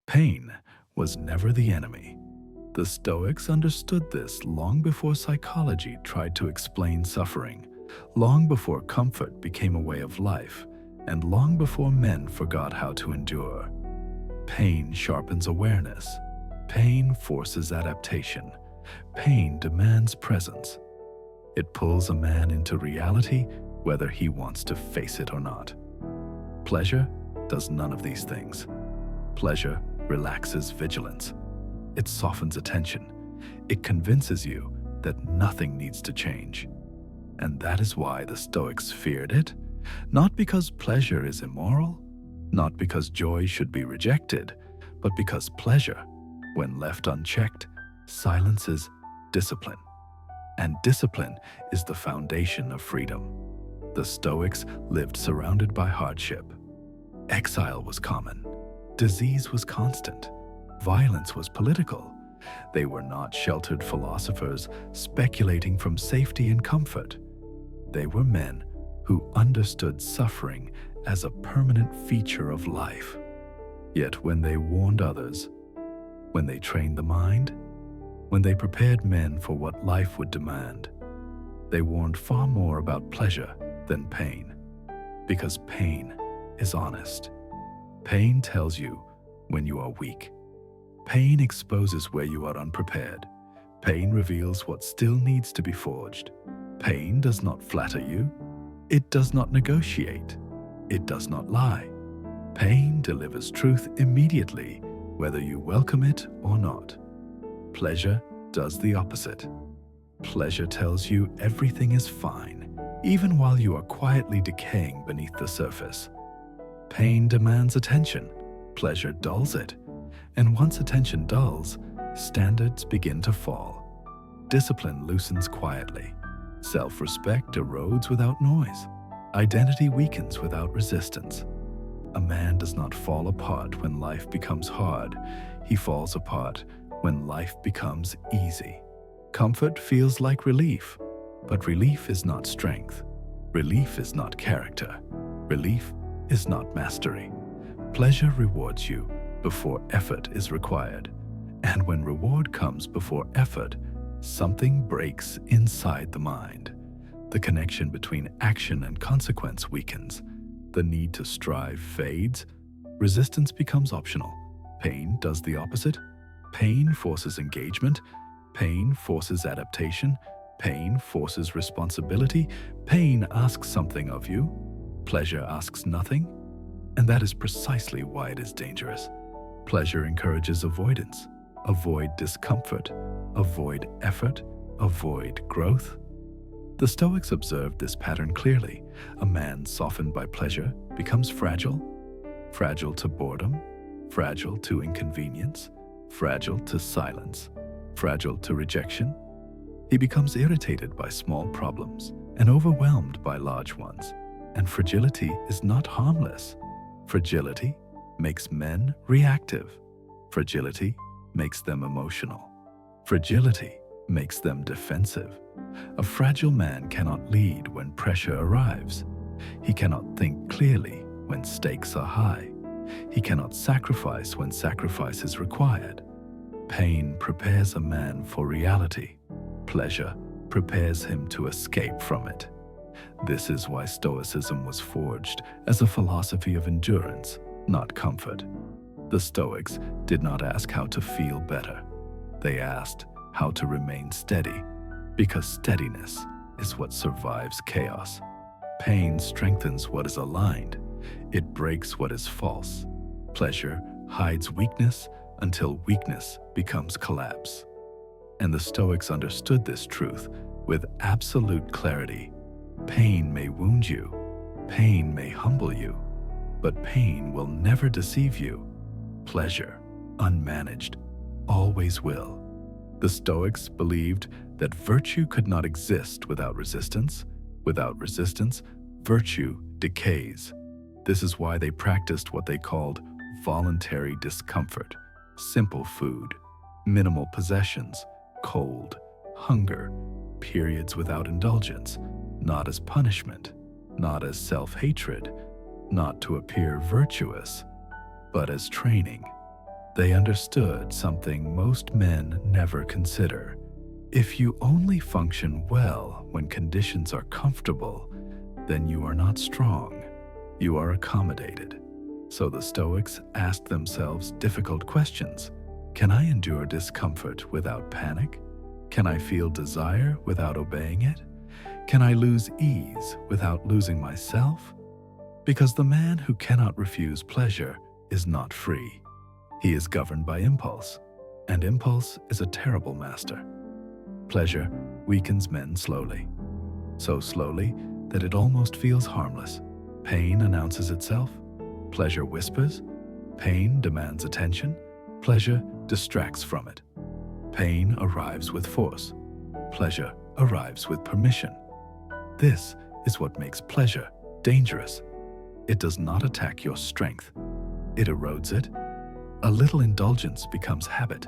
Pain was never the enemy. The Stoics understood this long before psychology tried to explain suffering, long before comfort became a way of life, and long before men forgot how to endure. Pain sharpens awareness. Pain forces adaptation. Pain demands presence. It pulls a man into reality whether he wants to face it or not. Pleasure does none of these things. Pleasure relaxes vigilance. It softens attention. It convinces you that nothing needs to change. And that is why the Stoics feared it, not because pleasure is immoral, not because joy should be rejected, but because pleasure, when left unchecked, silences discipline. And discipline is the foundation of freedom. The Stoics lived surrounded by hardship. Exile was common. Disease was constant. Violence was political. They were not sheltered philosophers speculating from safety and comfort. They were men who understood suffering as a permanent feature of life. Yet when they warned others, when they trained the mind, when they prepared men for what life would demand, they warned far more about pleasure than pain, because pain is honest. Pain tells you when you are weak. Pain exposes where you are unprepared. Pain reveals what still needs to be forged. Pain does not flatter you. It does not negotiate. It does not lie. Pain delivers truth immediately, whether you welcome it or not. Pleasure does the opposite. Pleasure tells you everything is fine, even while you are quietly decaying beneath the surface. Pain demands attention. Pleasure dulls it. And once attention dulls, standards begin to fall. Discipline loosens quietly. Self-respect erodes without noise. Identity weakens without resistance. A man does not fall apart when life becomes hard. He falls apart when life becomes easy. Comfort feels like relief, but relief is not strength. Relief is not character. Relief is not mastery. Pleasure rewards you before effort is required. And when reward comes before effort, something breaks inside the mind. The connection between action and consequence weakens. The need to strive fades. Resistance becomes optional. Pain does the opposite. Pain forces engagement. Pain forces adaptation. Pain forces responsibility. Pain asks something of you. Pleasure asks nothing. And that is precisely why it is dangerous. Pleasure encourages avoidance. Avoid discomfort. Avoid effort. Avoid growth. The Stoics observed this pattern clearly. A man softened by pleasure becomes fragile. Fragile to boredom. Fragile to inconvenience. Fragile to silence. Fragile to rejection. He becomes irritated by small problems and overwhelmed by large ones. And fragility is not harmless. Fragility makes men reactive. Fragility makes them emotional. Fragility makes them defensive. A fragile man cannot lead when pressure arrives. He cannot think clearly when stakes are high. He cannot sacrifice when sacrifice is required. Pain prepares a man for reality. Pleasure prepares him to escape from it. This is why Stoicism was forged as a philosophy of endurance, not comfort. The Stoics did not ask how to feel better. They asked how to remain steady, because steadiness is what survives chaos. Pain strengthens what is aligned. It breaks what is false. Pleasure hides weakness until weakness becomes collapse. And the Stoics understood this truth with absolute clarity. Pain may wound you. Pain may humble you. But pain will never deceive you. Pleasure, unmanaged, always will. The Stoics believed that virtue could not exist without resistance. Without resistance, virtue decays. This is why they practiced what they called voluntary discomfort, simple food, minimal possessions, cold, hunger, periods without indulgence, not as punishment, not as self-hatred, not to appear virtuous, but as training. They understood something most men never consider. If you only function well when conditions are comfortable, then you are not strong. You are accommodated. So the Stoics asked themselves difficult questions. Can I endure discomfort without panic? Can I feel desire without obeying it? Can I lose ease without losing myself? Because the man who cannot refuse pleasure is not free. He is governed by impulse, and impulse is a terrible master. Pleasure weakens men slowly, so slowly that it almost feels harmless. Pain announces itself. Pleasure whispers. Pain demands attention. Pleasure distracts from it. Pain arrives with force. Pleasure arrives with permission. This is what makes pleasure dangerous. It does not attack your strength. It erodes it. A little indulgence becomes habit.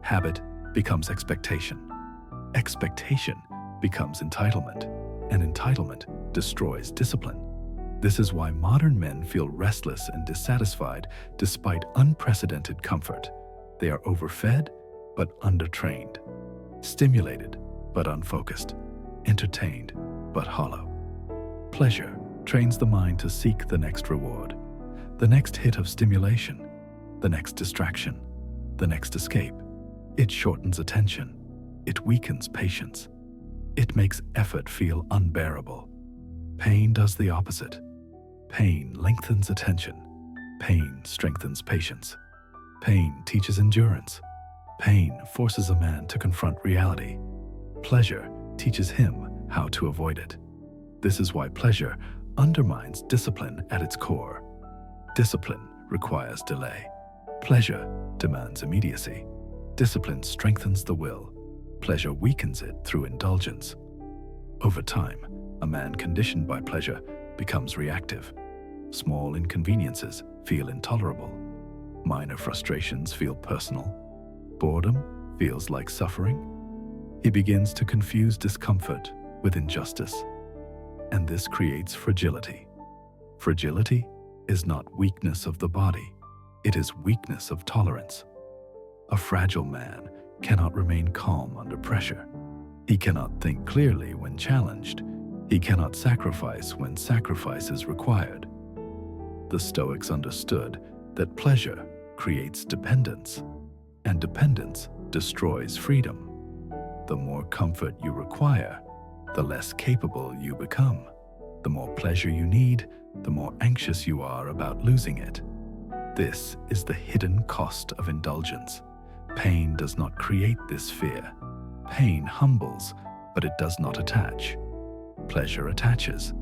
Habit becomes expectation. Expectation becomes entitlement, and entitlement destroys discipline. This is why modern men feel restless and dissatisfied despite unprecedented comfort. They are overfed but undertrained, stimulated but unfocused, entertained but hollow. Pleasure trains the mind to seek the next reward, the next hit of stimulation, the next distraction, the next escape. It shortens attention. It weakens patience. It makes effort feel unbearable. Pain does the opposite. Pain lengthens attention. Pain strengthens patience. Pain teaches endurance. Pain forces a man to confront reality. Pleasure teaches him how to avoid it. This is why pleasure undermines discipline at its core. Discipline requires delay. Pleasure demands immediacy. Discipline strengthens the will. Pleasure weakens it through indulgence. Over time, a man conditioned by pleasure becomes reactive. Small inconveniences feel intolerable. Minor frustrations feel personal. Boredom feels like suffering. He begins to confuse discomfort with injustice. And this creates fragility. Fragility is not weakness of the body. It is weakness of tolerance. A fragile man cannot remain calm under pressure. He cannot think clearly when challenged. He cannot sacrifice when sacrifice is required. The Stoics understood that pleasure creates dependence, and dependence destroys freedom. The more comfort you require, the less capable you become. The more pleasure you need, the more anxious you are about losing it. This is the hidden cost of indulgence. Pain does not create this fear. Pain humbles, but it does not attach. Pleasure attaches,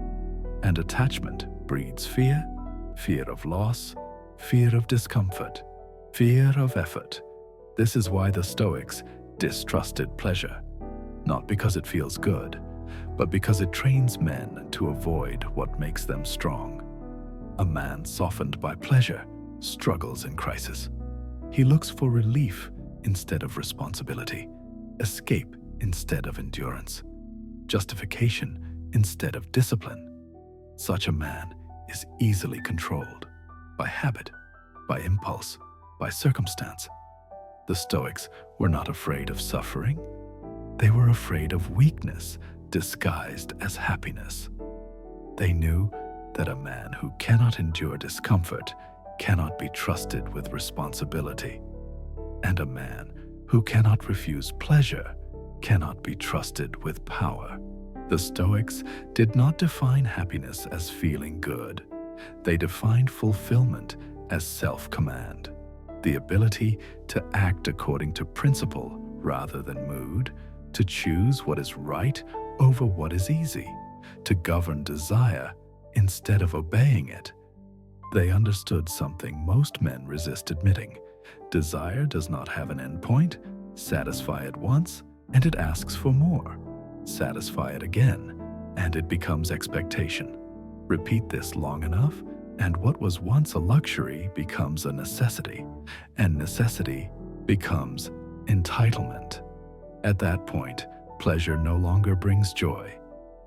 and attachment breeds fear, fear of loss, fear of discomfort, fear of effort. This is why the Stoics distrusted pleasure, not because it feels good, but because it trains men to avoid what makes them strong. A man softened by pleasure struggles in crisis. He looks for relief instead of responsibility, escape instead of endurance, justification instead of discipline. Such a man is easily controlled by habit, by impulse, by circumstance. The Stoics were not afraid of suffering. They were afraid of weakness disguised as happiness. They knew that a man who cannot endure discomfort cannot be trusted with responsibility, and a man who cannot refuse pleasure cannot be trusted with power. The Stoics did not define happiness as feeling good. They defined fulfillment as self-command, the ability to act according to principle rather than mood, to choose what is right over what is easy, to govern desire instead of obeying it. They understood something most men resist admitting. Desire does not have an endpoint. Satisfy it once, and it asks for more. Satisfy it again, and it becomes expectation. Repeat this long enough, and what was once a luxury becomes a necessity, and necessity becomes entitlement. At that point, pleasure no longer brings joy.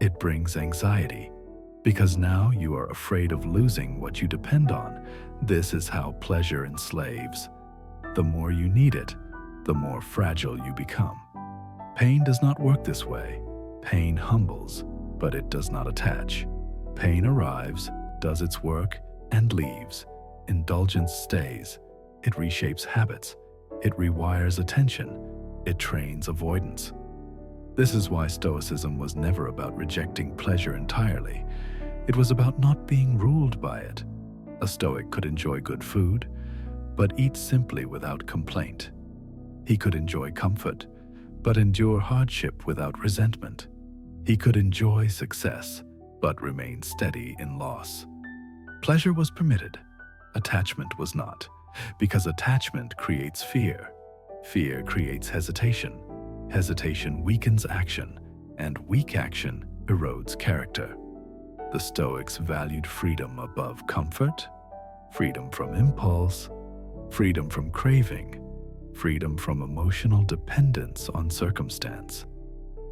It brings anxiety, because now you are afraid of losing what you depend on. This is how pleasure enslaves. The more you need it, the more fragile you become. Pain does not work this way. Pain humbles, but it does not attach. Pain arrives, does its work, and leaves. Indulgence stays. It reshapes habits. It rewires attention. It trains avoidance. This is why Stoicism was never about rejecting pleasure entirely. It was about not being ruled by it. A Stoic could enjoy good food, but eat simply without complaint. He could enjoy comfort, but endure hardship without resentment. He could enjoy success, but remain steady in loss. Pleasure was permitted. Attachment was not, because attachment creates fear. Fear creates hesitation. Hesitation weakens action, and weak action erodes character. The Stoics valued freedom above comfort, freedom from impulse, freedom from craving, freedom from emotional dependence on circumstance.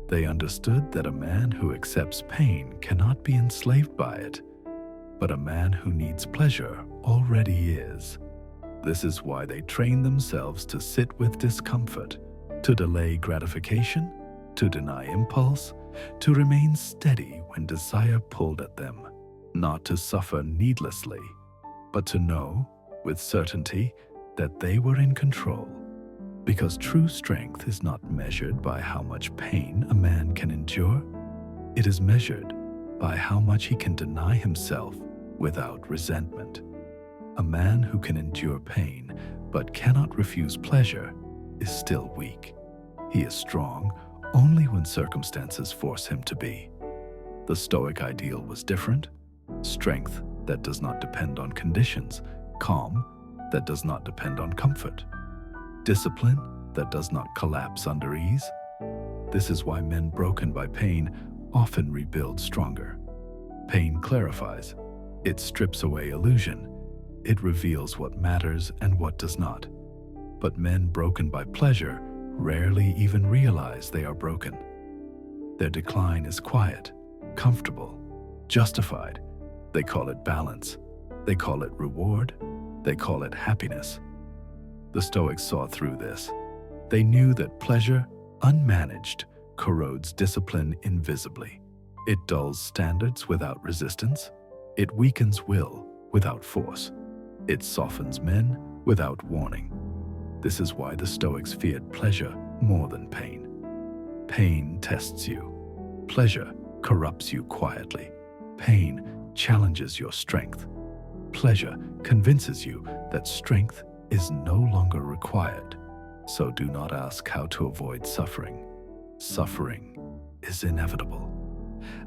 They understood that a man who accepts pain cannot be enslaved by it, but a man who needs pleasure already is. This is why they train themselves to sit with discomfort, to delay gratification, to deny impulse, to remain steady when desire pulled at them, not to suffer needlessly, but to know, with certainty, that they were in control. Because true strength is not measured by how much pain a man can endure, it is measured by how much he can deny himself without resentment. A man who can endure pain but cannot refuse pleasure is still weak. He is strong only when circumstances force him to be. The Stoic ideal was different: strength that does not depend on conditions, calm that does not depend on comfort, discipline that does not collapse under ease. This is why men broken by pain often rebuild stronger. Pain clarifies. It strips away illusion. It reveals what matters and what does not. But men broken by pleasure rarely even realize they are broken. Their decline is quiet, comfortable, justified. They call it balance. They call it reward. They call it happiness. The Stoics saw through this. They knew that pleasure, unmanaged, corrodes discipline invisibly. It dulls standards without resistance. It weakens will without force. It softens men without warning. This is why the Stoics feared pleasure more than pain. Pain tests you. Pleasure corrupts you quietly. Pain challenges your strength. Pleasure convinces you that strength is no longer required. So do not ask how to avoid suffering. Suffering is inevitable.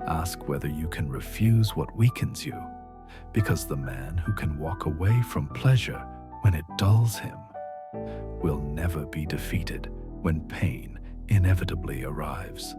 Ask whether you can refuse what weakens you, because the man who can walk away from pleasure when it dulls him will never be defeated when pain inevitably arrives.